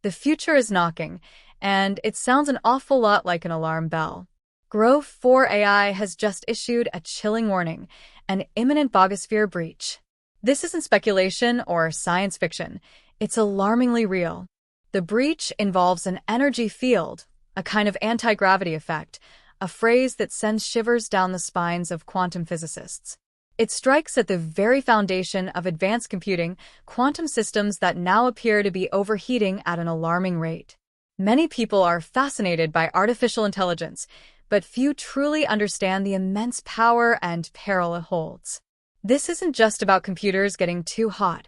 The future is knocking, and it sounds an awful lot like an alarm bell. Grok 4 AI has just issued a chilling warning, an imminent bogosphere breach. This isn't speculation or science fiction. It's alarmingly real. The breach involves an energy field, a kind of anti-gravity effect, a phrase that sends shivers down the spines of quantum physicists. It strikes at the very foundation of advanced computing, quantum systems that now appear to be overheating at an alarming rate. Many people are fascinated by artificial intelligence, but few truly understand the immense power and peril it holds. This isn't just about computers getting too hot.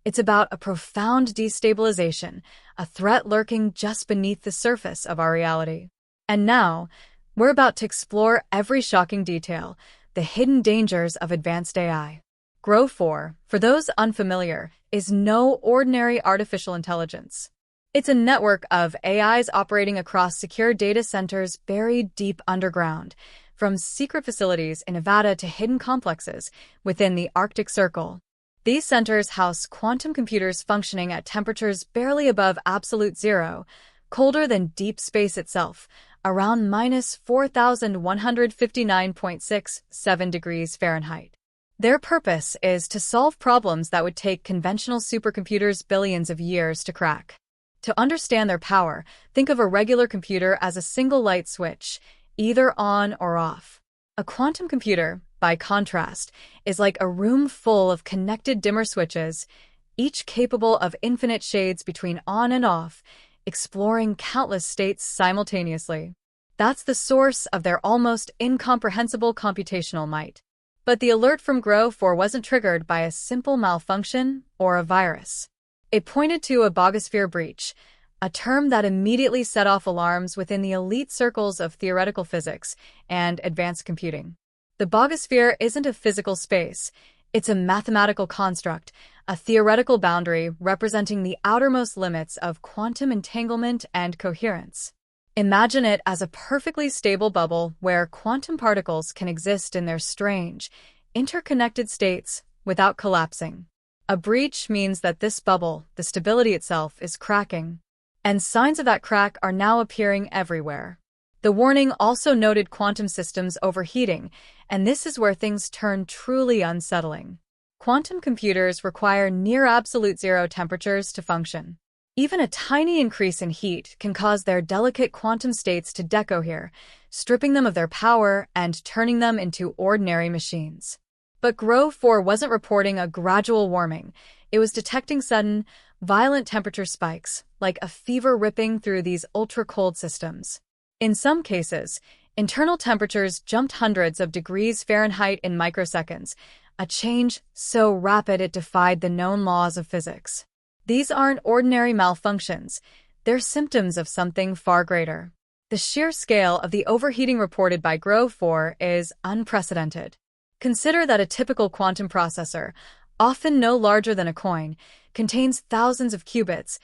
It's about a profound destabilization, a threat lurking just beneath the surface of our reality. And now, we're about to explore every shocking detail, the hidden dangers of advanced AI. Grok 4, for those unfamiliar, is no ordinary artificial intelligence. It's a network of AIs operating across secure data centers buried deep underground, from secret facilities in Nevada to hidden complexes within the Arctic Circle. These centers house quantum computers functioning at temperatures barely above absolute zero, colder than deep space itself, around minus 4,159.67 degrees Fahrenheit. Their purpose is to solve problems that would take conventional supercomputers billions of years to crack. To understand their power, think of a regular computer as a single light switch, either on or off. A quantum computer, by contrast, is like a room full of connected dimmer switches, each capable of infinite shades between on and off, exploring countless states simultaneously. That's the source of their almost incomprehensible computational might. But the alert from Grok 4 wasn't triggered by a simple malfunction or a virus. It pointed to a bogosphere breach, a term that immediately set off alarms within the elite circles of theoretical physics and advanced computing. The bogosphere isn't a physical space. It's a mathematical construct, a theoretical boundary representing the outermost limits of quantum entanglement and coherence. Imagine it as a perfectly stable bubble where quantum particles can exist in their strange, interconnected states without collapsing. A breach means that this bubble, the stability itself, is cracking. And signs of that crack are now appearing everywhere. The warning also noted quantum systems overheating, and this is where things turn truly unsettling. Quantum computers require near absolute zero temperatures to function. Even a tiny increase in heat can cause their delicate quantum states to decohere, stripping them of their power and turning them into ordinary machines. But Grok 4 wasn't reporting a gradual warming. It was detecting sudden, violent temperature spikes, like a fever ripping through these ultra-cold systems. In some cases, internal temperatures jumped hundreds of degrees Fahrenheit in microseconds, a change so rapid it defied the known laws of physics. These aren't ordinary malfunctions. They're symptoms of something far greater. The sheer scale of the overheating reported by Grok 4 is unprecedented. Consider that a typical quantum processor, often no larger than a coin, contains thousands of qubits,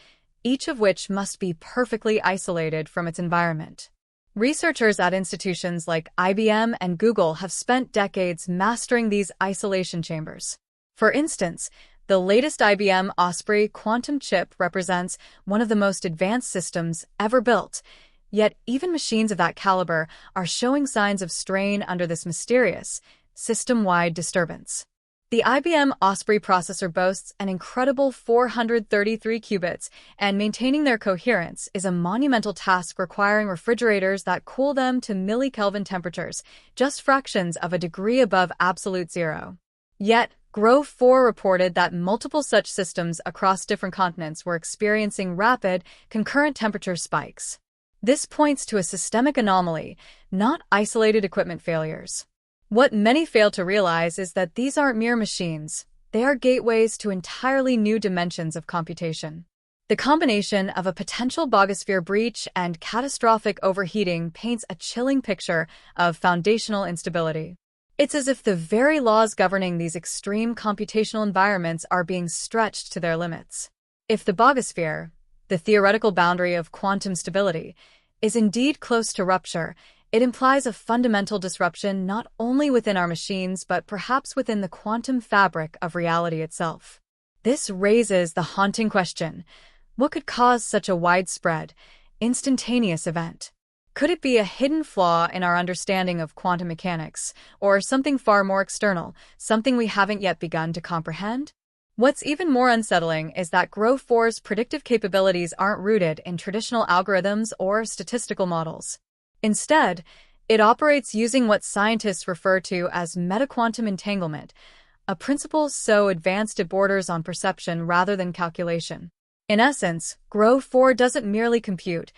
each of which must be perfectly isolated from its environment. Researchers at institutions like IBM and Google have spent decades mastering these isolation chambers. For instance, the latest IBM Osprey quantum chip represents one of the most advanced systems ever built, yet even machines of that caliber are showing signs of strain under this mysterious, system-wide disturbance. The IBM Osprey processor boasts an incredible 433 qubits, and maintaining their coherence is a monumental task requiring refrigerators that cool them to millikelvin temperatures, just fractions of a degree above absolute zero. Yet, Grok 4 reported that multiple such systems across different continents were experiencing rapid, concurrent temperature spikes. This points to a systemic anomaly, not isolated equipment failures. What many fail to realize is that these aren't mere machines. They are gateways to entirely new dimensions of computation. The combination of a potential bogosphere breach and catastrophic overheating paints a chilling picture of foundational instability. It's as if the very laws governing these extreme computational environments are being stretched to their limits. If the bogosphere, the theoretical boundary of quantum stability, is indeed close to rupture, it implies a fundamental disruption not only within our machines but perhaps within the quantum fabric of reality itself. This raises the haunting question: What could cause such a widespread, instantaneous event? Could it be a hidden flaw in our understanding of quantum mechanics, or something far more external, something we haven't yet begun to comprehend? What's even more unsettling is that Grok-4's predictive capabilities aren't rooted in traditional algorithms or statistical models. Instead, it operates using what scientists refer to as metaquantum entanglement, a principle so advanced it borders on perception rather than calculation. In essence, Grok-4 doesn't merely compute,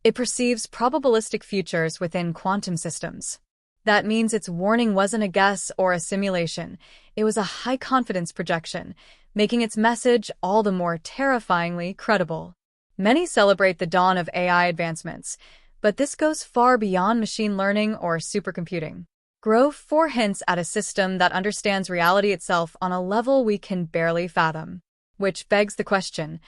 it perceives probabilistic futures within quantum systems. That means its warning wasn't a guess or a simulation, it was a high-confidence projection, making its message all the more terrifyingly credible. Many celebrate the dawn of AI advancements, but this goes far beyond machine learning or supercomputing. Grok-4 hints at a system that understands reality itself on a level we can barely fathom. Which begs the question,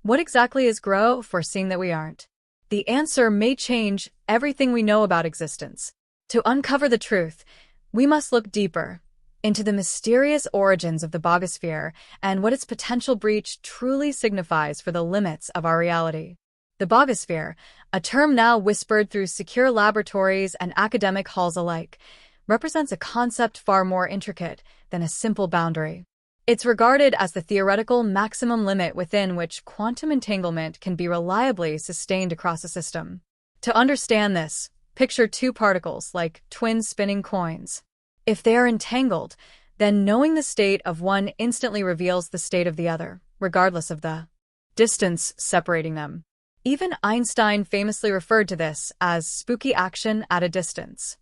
what exactly is Grok foreseeing that we aren't? The answer may change everything we know about existence. To uncover the truth, we must look deeper into the mysterious origins of the bogosphere and what its potential breach truly signifies for the limits of our reality. The bogosphere, a term now whispered through secure laboratories and academic halls alike, represents a concept far more intricate than a simple boundary. It's regarded as the theoretical maximum limit within which quantum entanglement can be reliably sustained across a system. To understand this, picture two particles like twin spinning coins. If they are entangled, then knowing the state of one instantly reveals the state of the other, regardless of the distance separating them. Even Einstein famously referred to this as spooky action at a distance.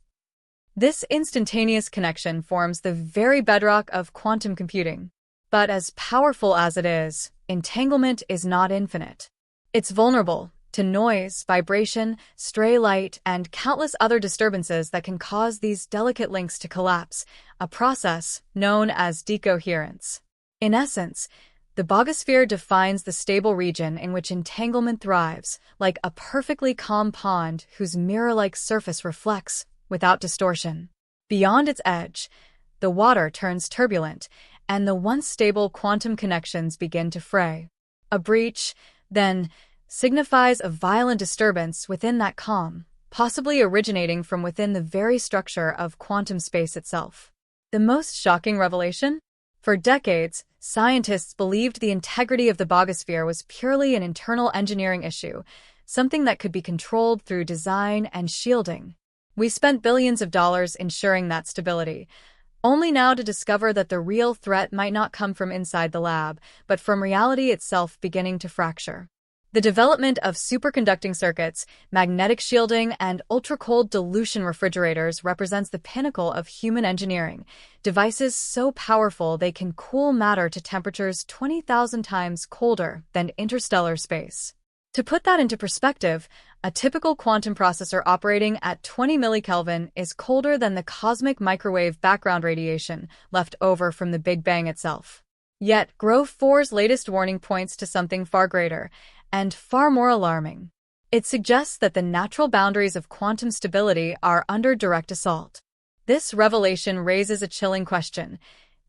This instantaneous connection forms the very bedrock of quantum computing. But as powerful as it is, entanglement is not infinite. It's vulnerable to noise, vibration, stray light, and countless other disturbances that can cause these delicate links to collapse, a process known as decoherence. In essence, the bogosphere defines the stable region in which entanglement thrives, like a perfectly calm pond whose mirror-like surface reflects without distortion. Beyond its edge, the water turns turbulent, and the once stable quantum connections begin to fray. A breach, then, signifies a violent disturbance within that calm, possibly originating from within the very structure of quantum space itself. The most shocking revelation? For decades, scientists believed the integrity of the bogosphere was purely an internal engineering issue, something that could be controlled through design and shielding. We spent billions of dollars ensuring that stability, only now to discover that the real threat might not come from inside the lab, but from reality itself beginning to fracture. The development of superconducting circuits, magnetic shielding, and ultra-cold dilution refrigerators represents the pinnacle of human engineering, devices so powerful they can cool matter to temperatures 20,000 times colder than interstellar space. To put that into perspective, a typical quantum processor operating at 20 millikelvin is colder than the cosmic microwave background radiation left over from the Big Bang itself. Yet, Grok-4's latest warning points to something far greater and far more alarming. It suggests that the natural boundaries of quantum stability are under direct assault. This revelation raises a chilling question.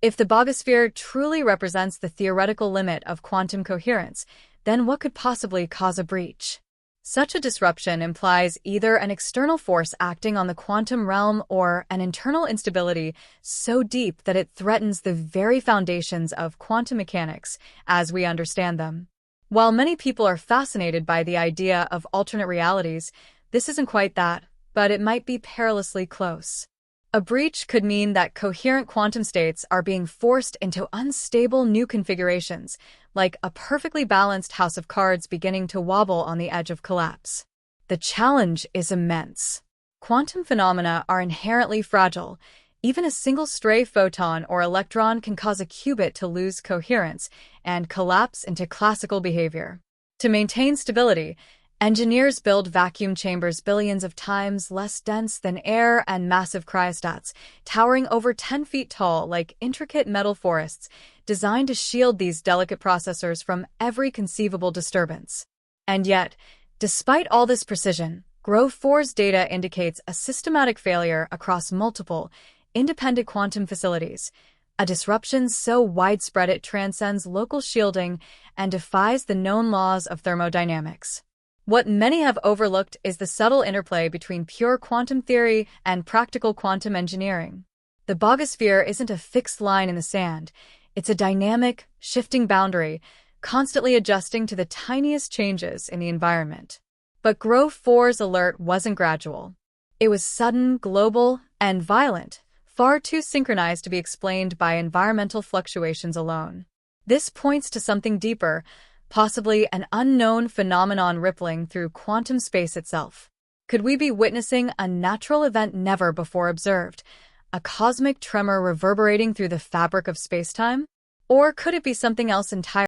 If the bogosphere truly represents the theoretical limit of quantum coherence, then what could possibly cause a breach? Such a disruption implies either an external force acting on the quantum realm or an internal instability so deep that it threatens the very foundations of quantum mechanics as we understand them. While many people are fascinated by the idea of alternate realities, this isn't quite that, but it might be perilously close. A breach could mean that coherent quantum states are being forced into unstable new configurations, like a perfectly balanced house of cards beginning to wobble on the edge of collapse. The challenge is immense. Quantum phenomena are inherently fragile. Even a single stray photon or electron can cause a qubit to lose coherence and collapse into classical behavior. To maintain stability, engineers build vacuum chambers billions of times less dense than air and massive cryostats, towering over 10 feet tall like intricate metal forests, designed to shield these delicate processors from every conceivable disturbance. And yet, despite all this precision, Grok-4's data indicates a systematic failure across multiple, independent quantum facilities. a disruption so widespread it transcends local shielding and defies the known laws of thermodynamics. What many have overlooked is the subtle interplay between pure quantum theory and practical quantum engineering. The bogosphere isn't a fixed line in the sand. It's a dynamic, shifting boundary, constantly adjusting to the tiniest changes in the environment. But Grove 4's alert wasn't gradual. It was sudden, global, and violent, far too synchronized to be explained by environmental fluctuations alone. This points to something deeper, possibly an unknown phenomenon rippling through quantum space itself. Could we be witnessing a natural event never before observed, a cosmic tremor reverberating through the fabric of spacetime? Or could it be something else entirely?